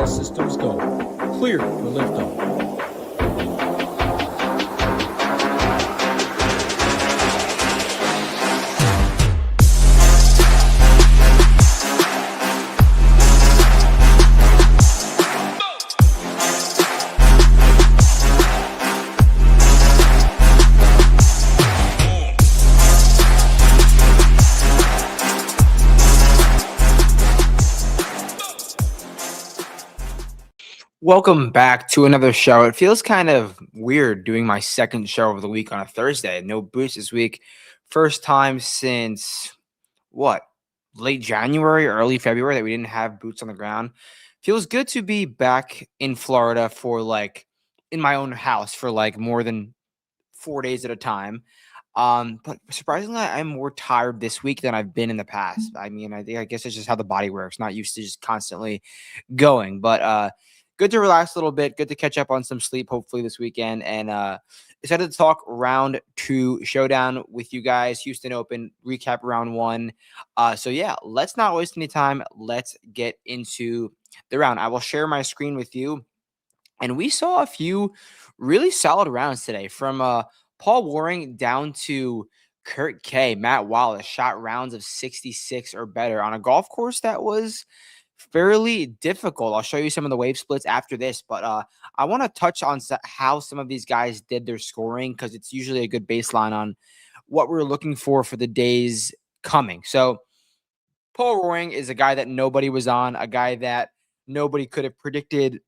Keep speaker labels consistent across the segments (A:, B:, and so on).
A: All systems go. Clear for liftoff.
B: Welcome back to another show. It feels kind of weird doing my second show of the week on a Thursday. No boost this week. First time since late January, early February that we didn't have boots on the ground. Feels good to be back in Florida for in my own house for more than 4 days at a time. But surprisingly, I'm more tired this week than I've been in the past. I guess it's just how the body works. Not used to just constantly going, but good to relax a little bit. Good to catch up on some sleep, hopefully this weekend. And decided to talk round 2 showdown with you guys. Houston Open recap round 1. So yeah, let's not waste any time. Let's get into the round. I will share my screen with you. And we saw a few really solid rounds today from Paul Waring down to Kurt K. Matt Wallace shot rounds of 66 or better on a golf course that was fairly difficult. I'll show you some of the wave splits after this, but I want to touch on how some of these guys did their scoring because it's usually a good baseline on what we're looking for the days coming. So Paul Waring is a guy that nobody was on, a guy that nobody could have predicted,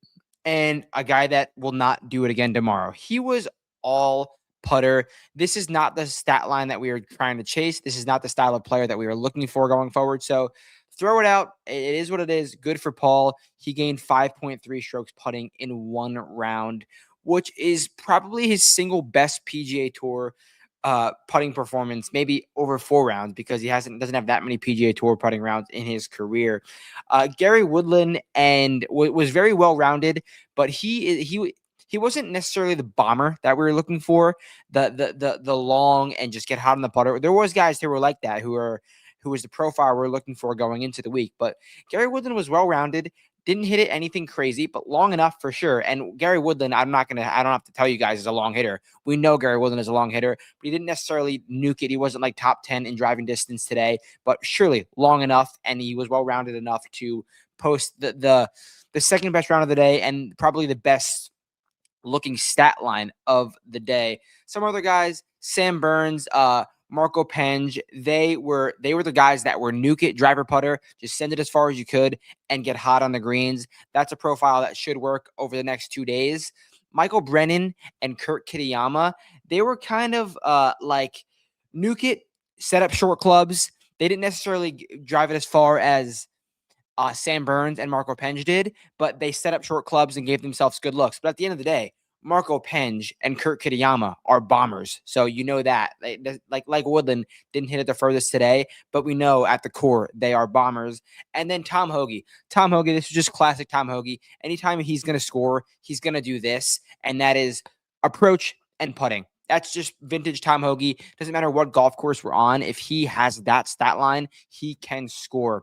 B: and a guy that will not do it again tomorrow. He was all putter. This is not the stat line that we are trying to chase. This is not the style of player that we are looking for going forward. So throw it out. It is what it is. Good for Paul. He gained 5.3 strokes putting in 1 round, which is probably his single best PGA Tour putting performance, maybe over 4 rounds, because he doesn't have that many PGA Tour putting rounds in his career. Gary Woodland was very well rounded, but he wasn't necessarily the bomber that we were looking for, the long and just get hot on the putter. There was guys who were like that who was the profile we're looking for going into the week. But Gary Woodland was well rounded. Didn't hit it anything crazy, but long enough for sure. And Gary Woodland, I don't have to tell you guys, is a long hitter. We know Gary Woodland is a long hitter, but he didn't necessarily nuke it. He wasn't like top 10 in driving distance today, but surely long enough. And he was well rounded enough to post the second best round of the day and probably the best looking stat line of the day. Some other guys, Sam Burns, Marco Penge, they were the guys that were nuke it, driver putter, just send it as far as you could and get hot on the greens. That's a profile that should work over the next 2 days. Michael Brennan and Kurt Kitayama, they were kind of like nuke it, set up short clubs. They didn't necessarily drive it as far as Sam Burns and Marco Penge did, but they set up short clubs and gave themselves good looks. But at the end of the day, Marco Penge and Kurt Kitayama are bombers. So you know that. Like Woodland didn't hit it the furthest today, but we know at the core they are bombers. And then Tom Hoge. Tom Hoge, this is just classic Tom Hoge. Anytime he's going to score, he's going to do this, and that is approach and putting. That's just vintage Tom Hoge. Doesn't matter what golf course we're on. If he has that stat line, he can score.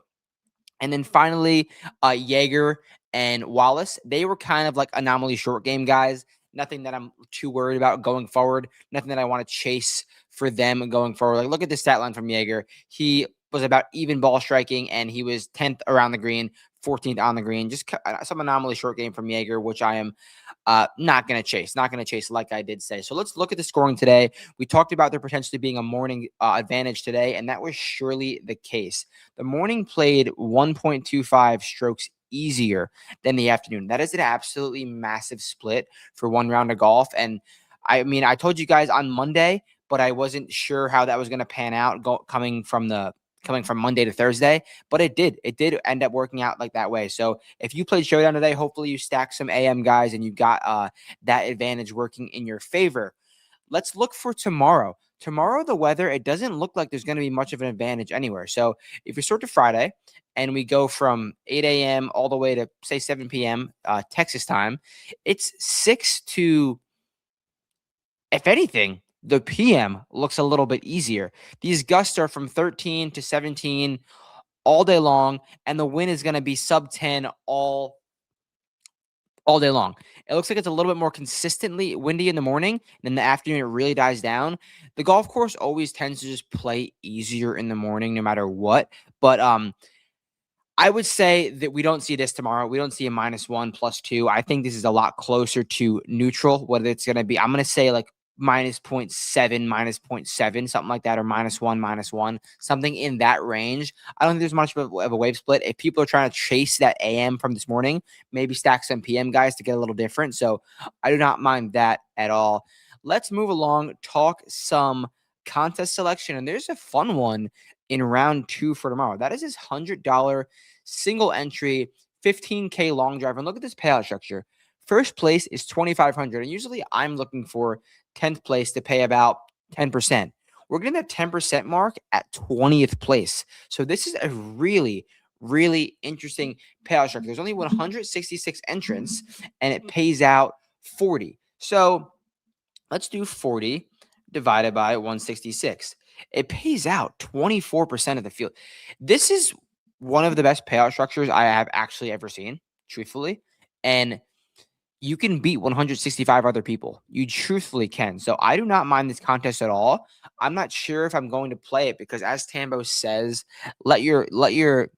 B: And then finally, Jaeger and Wallace, they were kind of like anomaly short game guys. Nothing that I'm too worried about going forward. Nothing that I want to chase for them going forward. Like, look at the stat line from Jaeger. He was about even ball striking, and he was 10th around the green, 14th on the green. Just some anomaly short game from Jaeger, which I am not going to chase. Not going to chase like I did say. So let's look at the scoring today. We talked about there potentially being a morning advantage today, and that was surely the case. The morning played 1.25 strokes easier than the afternoon. That is an absolutely massive split for 1 round of golf. And I told you guys on Monday, but I wasn't sure how that was going to pan out coming from Monday to Thursday, but it did end up working out like that way. So if you played Showdown today, hopefully you stacked some AM guys and you got that advantage working in your favor. Let's look for tomorrow. Tomorrow, the weather, it doesn't look like there's going to be much of an advantage anywhere. So if we start to Friday and we go from 8 a.m. all the way to, say, 7 p.m. Texas time, it's 6 to, if anything, the PM looks a little bit easier. These gusts are from 13 to 17 all day long, and the wind is going to be sub 10 all all day long. It looks like it's a little bit more consistently windy in the morning. And in the afternoon, it really dies down. The golf course always tends to just play easier in the morning, no matter what. But I would say that we don't see this tomorrow. We don't see a -1, +2. I think this is a lot closer to neutral, what it's going to be. I'm going to say like -0.7, -0.7, something like that, or -1, -1, something in that range. I don't think there's much of a wave split. If people are trying to chase that AM from this morning, maybe stack some PM guys to get a little different. So I do not mind that at all. Let's move along, talk some contest selection. And there's a fun one in round 2 for tomorrow. That is his $100 single entry 15K long drive. And look at this payout structure. First place is 2,500, and usually I'm looking for 10th place to pay about 10%. We're getting that 10% mark at 20th place. So this is a really, really interesting payout structure. There's only 166 entrants, and it pays out 40. So let's do 40 divided by 166. It pays out 24% of the field. This is one of the best payout structures I have actually ever seen, truthfully. And you can beat 165 other people. You truthfully can. So I do not mind this contest at all. I'm not sure if I'm going to play it because, as Tambo says, let your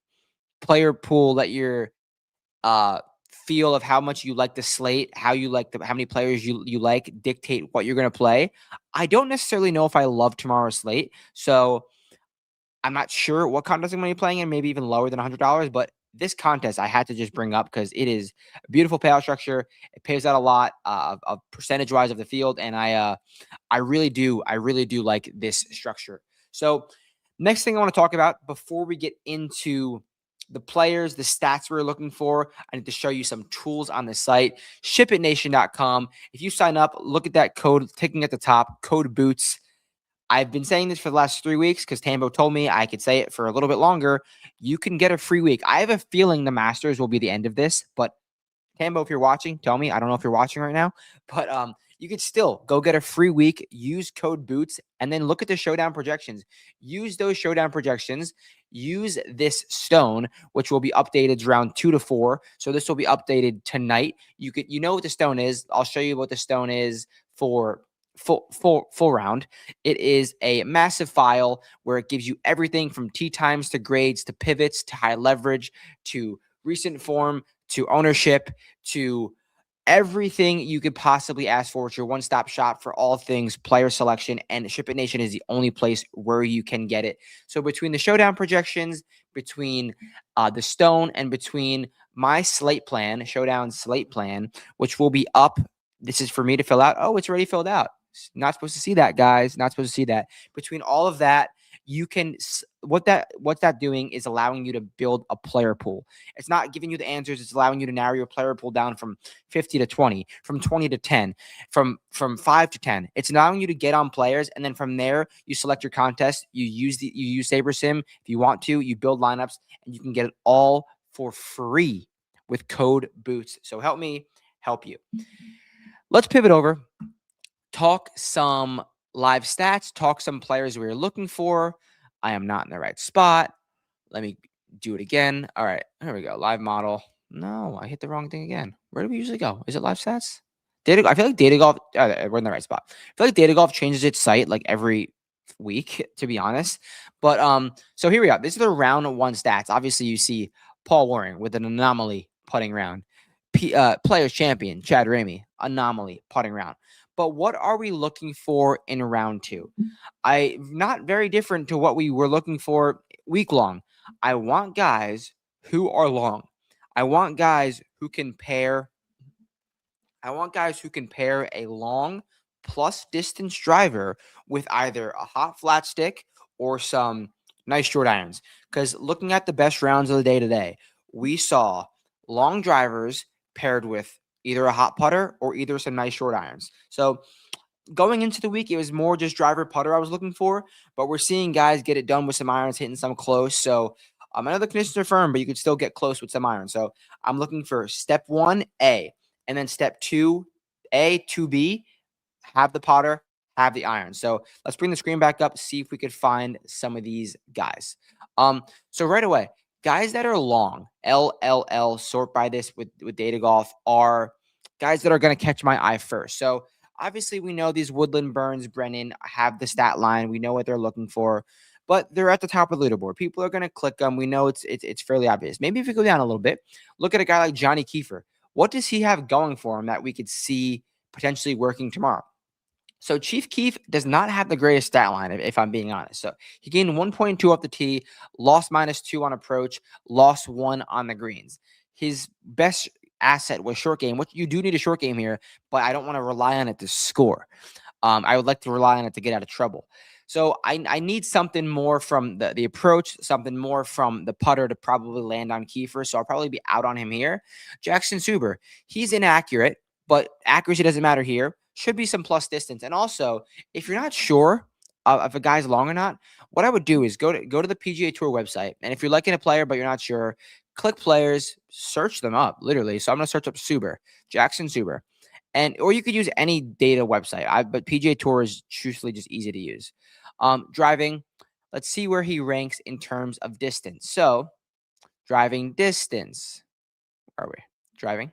B: player pool, let your feel of how much you like the slate, how many players you like dictate what you're going to play. I don't necessarily know if I love tomorrow's slate, so I'm not sure what contest I'm going to be playing in, maybe even lower than $100, but this contest I had to just bring up because it is a beautiful payout structure. It pays out a lot of percentage-wise of the field, and I really do like this structure. So next thing I want to talk about before we get into the players, the stats we're looking for, I need to show you some tools on the site, shipitnation.com. If you sign up, look at that code ticking at the top, code BOOTS. I've been saying this for the last 3 weeks because Tambo told me I could say it for a little bit longer. You can get a free week. I have a feeling the Masters will be the end of this, but Tambo, if you're watching, tell me. I don't know if you're watching right now, but you could still go get a free week, use code BOOTS, and then look at the showdown projections. Use those showdown projections. Use this stone, which will be updated around 2 to 4. So this will be updated tonight. You know what the stone is. I'll show you what the stone is for full round. It is a massive file where it gives you everything from tee times to grades to pivots to high leverage to recent form to ownership to everything you could possibly ask for. It's your one-stop shop for all things player selection, and Ship It Nation is the only place where you can get it. So between the showdown projections, between the stone, and between my slate plan, showdown slate plan, which will be up. This is for me to fill out. Oh, it's already filled out. Not supposed to see that, guys. Not supposed to see that. Between all of that, you can what's that doing is allowing you to build a player pool. It's not giving you the answers. It's allowing you to narrow your player pool down from 50 to 20, from 20 to 10, from 5 to 10. It's allowing you to get on players, and then from there you select your contest. You use SaberSim if you want to. You build lineups, and you can get it all for free with code BOOTS. So help me help you. Let's pivot over. Talk some live stats, talk some players we are looking for. I am not in the right spot. Let me do it again. All right, here we go. Live model. No, I hit the wrong thing again. Where do we usually go? Is it live stats? I feel like Data Golf, we're in the right spot. I feel like Data Golf changes its site like every week, to be honest. But so here we are. This is the round 1 stats. Obviously, you see Paul Waring with an anomaly putting round. Players champion, Chad Ramey, anomaly putting round. But what are we looking for in round 2? Not very different to what we were looking for week long. I want guys who are long. I want guys who can pair a long plus distance driver with either a hot flat stick or some nice short irons. Because looking at the best rounds of the day today, we saw long drivers paired with either a hot putter or either some nice short irons. So going into the week, it was more just driver putter I was looking for, but we're seeing guys get it done with some irons, hitting some close. So I know the conditions are firm, but you could still get close with some irons. So I'm looking for step 1, A, and then step 2, A, 2B, have the putter, have the iron. So let's bring the screen back up, see if we could find some of these guys. So right away, guys that are long, LLL, sort by this with Data Golf, are guys that are going to catch my eye first. So obviously we know these Woodland, Burns, Brennan have the stat line. We know what they're looking for, but they're at the top of the leaderboard. People are going to click them. We know it's fairly obvious. Maybe if we go down a little bit, look at a guy like Johnny Kiefer. What does he have going for him that we could see potentially working tomorrow? So Chief Keef does not have the greatest stat line, if I'm being honest. So he gained 1.2 off the tee, lost -2 on approach, lost 1 on the greens. His best asset was short game, which you do need a short game here, but I don't want to rely on it to score. I would like to rely on it to get out of trouble. So I need something more from the approach, something more from the putter to probably land on Kiefer. So I'll probably be out on him here. Jackson Suber, he's inaccurate, but accuracy doesn't matter here. Should be some plus distance. And also, if you're not sure if a guy's long or not, what I would do is go to the PGA Tour website. And if you're liking a player, but you're not sure, click players, search them up, literally. So I'm going to search up Suber, Jackson Suber. Or you could use any data website. But PGA Tour is truthfully just easy to use. Driving, let's see where he ranks in terms of distance. So driving distance. Where are we? Driving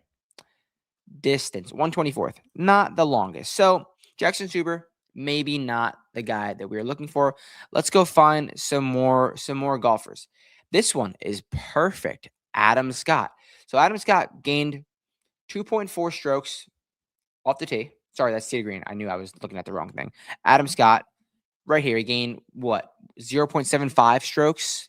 B: distance, 124th, not the longest. So Jackson Suber, maybe not the guy that we were looking for. Let's go find some more golfers. This one is perfect. Adam Scott. So Adam Scott gained 2.4 strokes off the tee. Sorry, that's tee green. I knew I was looking at the wrong thing. Adam Scott, right here, he gained what? 0.75 strokes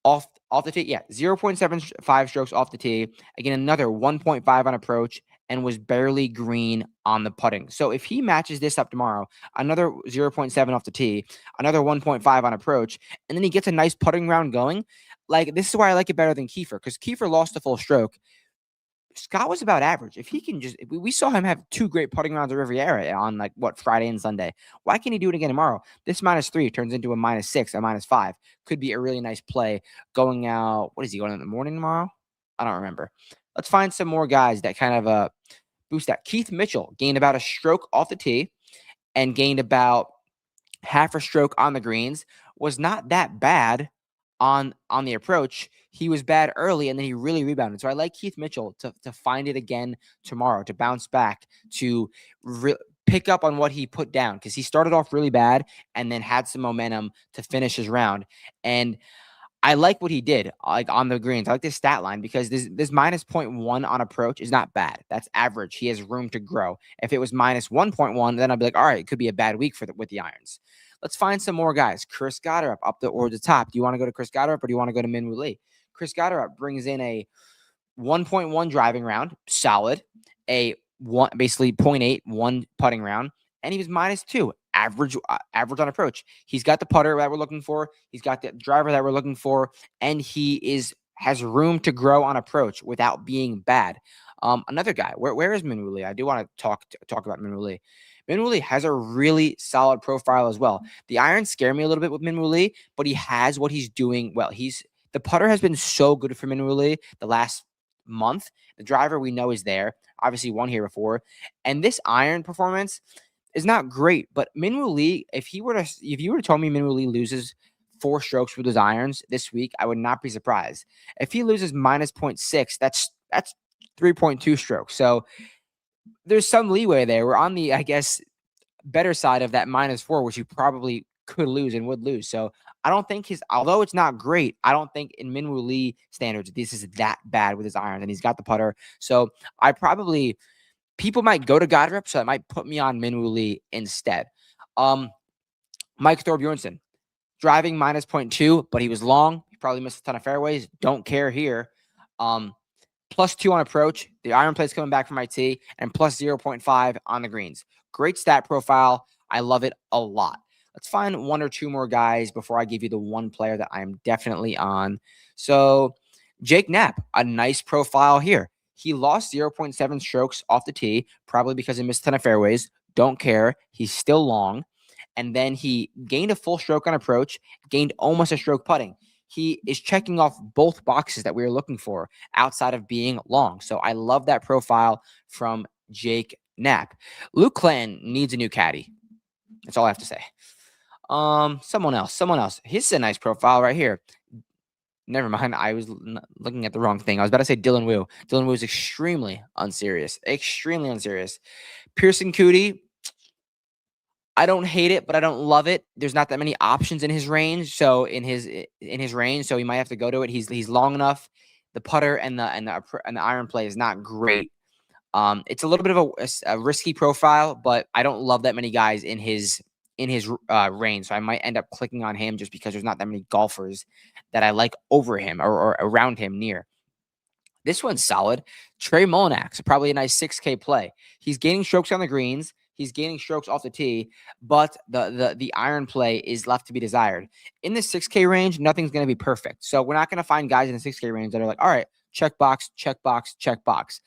B: off the tee. Yeah, 0.75 strokes off the tee. Again, another 1.5 on approach and was barely green on the putting. So if he matches this up tomorrow, another 0.7 off the tee, another 1.5 on approach, and then he gets a nice putting round going, like this is why I like it better than Kiefer, because Kiefer lost a full stroke. Scott was about average. If he can just, we saw him have 2 great putting rounds at Riviera on Friday and Sunday. Why can't he do it again tomorrow? This -3 turns into a -6, a -5. Could be a really nice play going out. What is he going in the morning tomorrow? I don't remember. Let's find some more guys that kind of boost that. Keith Mitchell gained about a stroke off the tee and gained about half a stroke on the greens. Was not that bad on the approach. He was bad early and then he really rebounded. So I like Keith Mitchell to find it again tomorrow, to bounce back, to pick up on what he put down, because he started off really bad and then had some momentum to finish his round. And I like what he did, like on the greens. I like this stat line because this -0.1 on approach is not bad. That's average. He has room to grow. If it was -1.1, then I'd be like, all right, it could be a bad week with the irons. Let's find some more guys. Chris Gotterup up the top. Do you want to go to Chris Gotterup or do you want to go to Minwoo Lee? Chris Gotterup brings in a 1.1 driving round, solid, basically 0.8, 1 putting round, and he was -2, average on approach. He's got the putter that we're looking for. He's got the driver that we're looking for, and he has room to grow on approach without being bad. Another guy, where is Minwoo Lee? I do want to talk about Minwoo Lee. Minwoo Lee has a really solid profile as well. The irons scare me a little bit with Minwoo Lee, but he has what he's doing well. The putter has been so good for Minwoo Lee the last month. The driver we know is there. Obviously won here before. And this iron performance is not great, but Minwoo Lee, if you were to tell me Minwoo Lee loses 4 strokes with his irons this week, I would not be surprised. If he loses -0.6, that's 3.2 strokes. So there's some leeway there. We're on the, I guess, better side of that -4, which you probably could lose and would lose. So I don't think although it's not great, I don't think in Minwoo Lee standards, this is that bad with his irons, and he's got the putter. So people might go to Gotterup, so it might put me on Minwoo Lee instead. Mike Thorbjornsen, driving -0.2, but he was long. He probably missed a ton of fairways. Don't care here. +2 on approach. The iron play's coming back from my tee, and +0.5 on the greens. Great stat profile. I love it a lot. Let's find 1 or 2 more guys before I give you the one player that I am definitely on. So Jake Knapp, a nice profile here. He lost 0.7 strokes off the tee, probably because he missed a ton of fairways. Don't care. He's still long. And then he gained a full stroke on approach, gained almost a stroke putting. He is checking off both boxes that we were looking for outside of being long. So I love that profile from Jake Knapp. Luke Clanton needs a new caddy. That's all I have to say. Someone else. Here's a nice profile right here. Never mind. I was looking at the wrong thing. I was about to say Dylan Wu. Dylan Wu is extremely unserious. Extremely unserious. Pearson Cootie, I don't hate it, but I don't love it. There's not that many options in his range. So in his range, so he might have to go to it. He's long enough. The putter and the iron play is not great. It's a little bit of a risky profile, but I don't love that many guys in his range. So I might end up clicking on him just because there's not that many golfers that I like over him or around him near. This one's solid. Trey Mullinax, probably a nice 6K play. He's gaining strokes on the greens. He's gaining strokes off the tee, but the iron play is left to be desired. In the 6K range, nothing's going to be perfect. So we're not going to find guys in the 6K range that are like, all right, check box, check box, check box.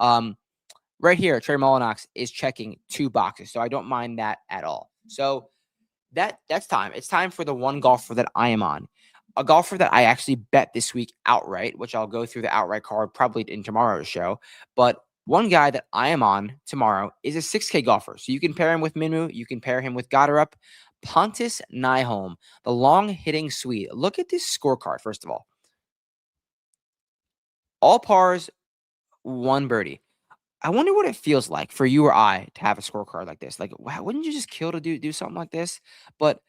B: Right here, Trey Mullinax is checking 2 boxes, so I don't mind that at all. So that's time. It's time for the one golfer that I am on. A golfer that I actually bet this week outright, which I'll go through the outright card probably in tomorrow's show. But one guy that I am on tomorrow is a 6K golfer. So you can pair him with Minwoo. You can pair him with Goddard. Pontus Nyholm, the long-hitting Swede. Look at this scorecard, first of all pars, 1 birdie. I wonder what it feels like for you or I to have a scorecard like this. Like, wow, wouldn't you just kill to do something like this? But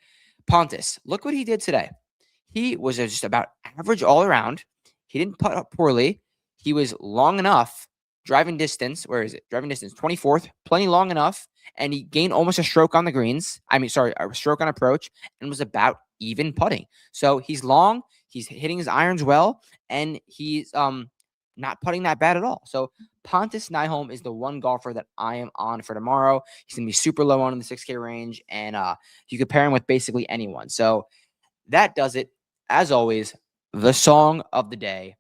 B: Pontus, look what he did today. He was just about average all around. He didn't putt up poorly. He was long enough. Driving distance, where is it? Driving distance, 24th, plenty long enough. And he gained almost a stroke on the greens. A stroke on approach, and was about even putting. So he's long. He's hitting his irons well, and he's not putting that bad at all. So Pontus Nyholm is the one golfer that I am on for tomorrow. He's going to be super low on in the 6K range, and you could pair him with basically anyone. So that does it. As always, the song of the day,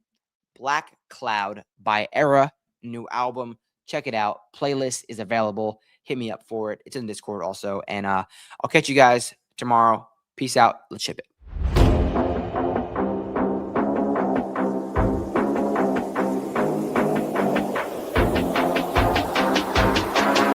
B: Black Cloud by Era, new album. Check it out. Playlist is available. Hit me up for it. It's in Discord also. And I'll catch you guys tomorrow. Peace out. Let's ship it.